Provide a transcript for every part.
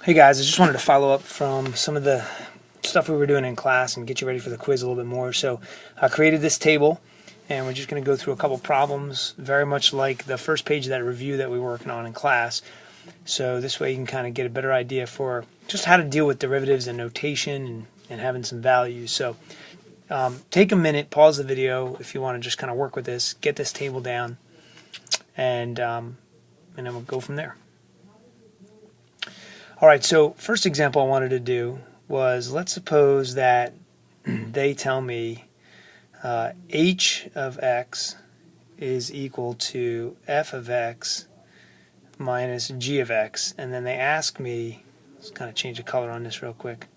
Hey guys, I just wanted to follow up from some of the stuff we were doing in class and get you ready for the quiz a little bit more. So I created this table and we're just going to go through a couple problems, very much like the first page of that review that we were working on in class. So this way you can kind of get a better idea for just how to deal with derivatives and notation and having some values. So take a minute, pause the video if you want to just kind of work with this, get this table down, and then we'll go from there. All right, so first example I wanted to do was, let's suppose that they tell me h of x is equal to f of x minus g of x, and then they ask me, let's kind of change the color on this real quick,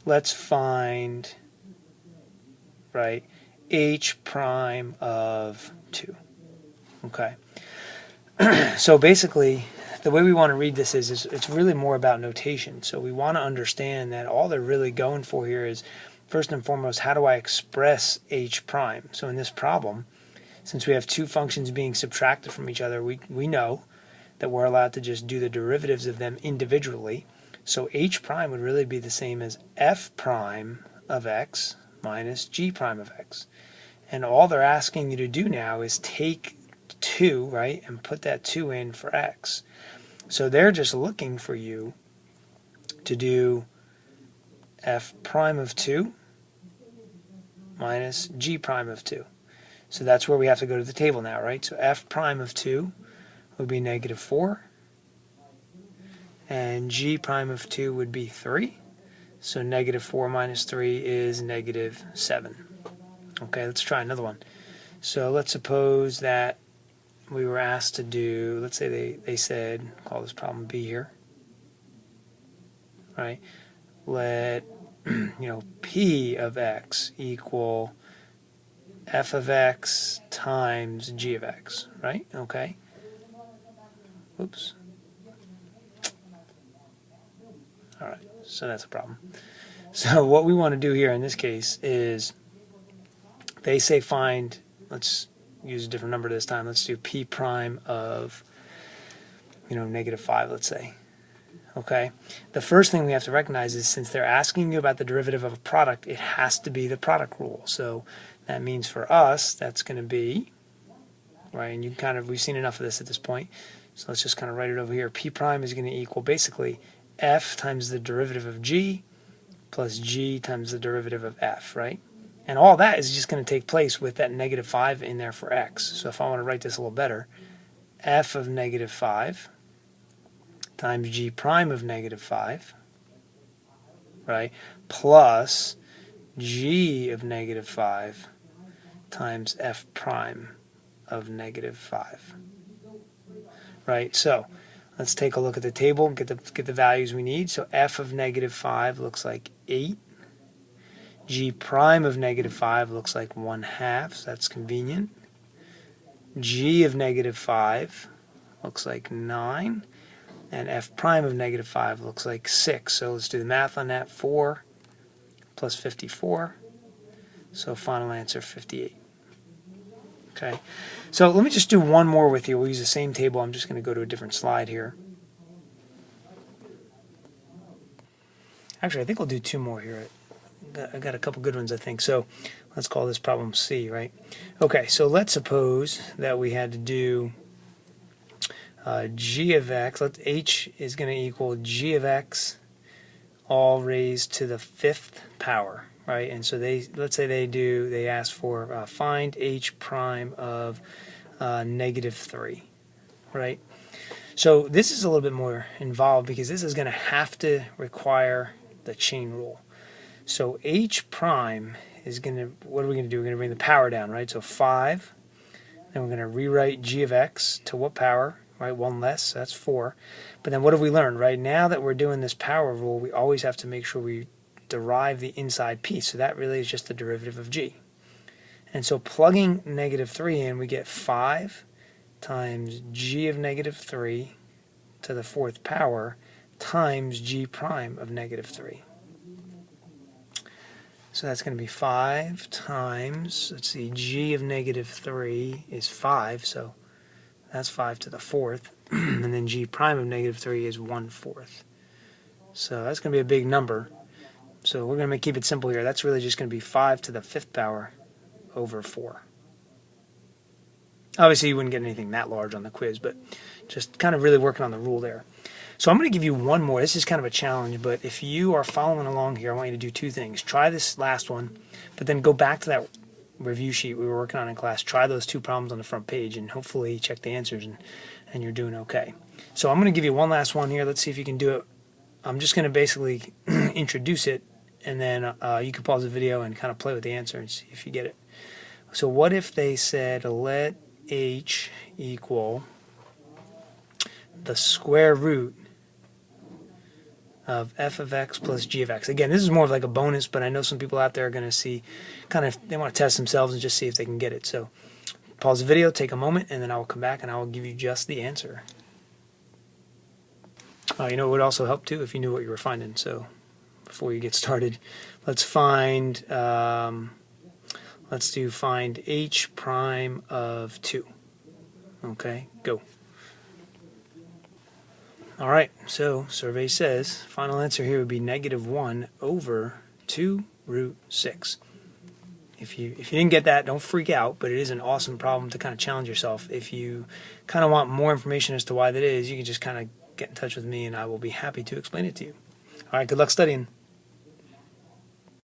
let's find, right, h prime of 2. Okay, so basically the way we want to read this is it's really more about notation. So we want to understand that all they're really going for here is, first and foremost, how do I express h prime? So in this problem, since we have two functions being subtracted from each other, we know that we're allowed to just do the derivatives of them individually. So h prime would really be the same as f prime of x minus g prime of x. And all they're asking you to do now is take 2, right, and put that 2 in for x. So they're just looking for you to do f prime of 2 minus g prime of 2. So that's where we have to go to the table now, right? So f prime of 2 would be negative 4, and g prime of 2 would be 3. So negative 4 minus 3 is negative 7. Okay, let's try another one. So let's suppose that we were asked to do, let's say they said, call this problem B here, right? Let P of x equal f of x times g of x, right? Okay. Oops. All right, so that's a problem. So what we want to do here in this case is, they say find, let's use a different number this time. Let's do p prime of, negative 5, let's say. Okay. The first thing we have to recognize is, since they're asking you about the derivative of a product, it has to be the product rule. So that means for us, that's going to be, right, and we've seen enough of this at this point. So let's just kind of write it over here. P prime is going to equal basically f times the derivative of g plus g times the derivative of f, right? And all that is just going to take place with that negative 5 in there for x. So if I want to write this a little better, f of negative 5 times g prime of negative 5, right, plus g of negative 5 times f prime of negative 5. Right, so let's take a look at the table and get the values we need. So f of negative 5 looks like 8. G prime of negative 5 looks like 1/2, so that's convenient. G of negative 5 looks like 9. And f prime of negative 5 looks like 6. So let's do the math on that. 4 plus 54. So final answer, 58. Okay. So let me just do one more with you. We'll use the same table. I'm just going to go to a different slide here. Actually, I think we'll do two more here. I got a couple good ones, I think. So let's call this problem C, right? Okay, so let's suppose that we had to do g of x. H is going to equal g of x all raised to the 5th power, right? And so let's say they ask for find h prime of negative 3, right? So this is a little bit more involved because this is going to have to require the chain rule. So h prime is going to, what are we going to do? We're going to bring the power down, right? So 5, then we're going to rewrite g of x to what power, right? 1 less, so that's 4. But then what have we learned, right? Now that we're doing this power rule, we always have to make sure we derive the inside piece. So that really is just the derivative of g. And so plugging negative 3 in, we get 5 times g of negative 3 to the 4th power times g prime of negative 3. So that's going to be 5 times, let's see, g of negative 3 is 5, so that's 5 to the 4th. And then g prime of negative 3 is 1/4. So that's going to be a big number. So we're going to keep it simple here. That's really just going to be 5 to the 5th power over 4. Obviously, you wouldn't get anything that large on the quiz, but just kind of really working on the rule there. So I'm going to give you one more. This is kind of a challenge, but if you are following along here, I want you to do two things. Try this last one, but then go back to that review sheet we were working on in class. Try those two problems on the front page, and hopefully check the answers, and you're doing okay. So I'm going to give you one last one here. Let's see if you can do it. I'm just going to basically introduce it, and then you can pause the video and kind of play with the answer and see if you get it. So what if they said let h equal the square root of f of x plus g of x. Again, this is more of like a bonus, but I know some people out there are going to see, they want to test themselves and just see if they can get it. So pause the video, take a moment, and then I will come back and I will give you just the answer. You know, it would also help too if you knew what you were finding. So before you get started, let's find, let's do find h prime of 2. Okay, go. All right, so survey says final answer here would be -1 over 2 root 6. If you didn't get that, don't freak out, but it is an awesome problem to kind of challenge yourself. If you kind of want more information as to why that is, you can just kind of get in touch with me and I will be happy to explain it to you. All right, good luck studying.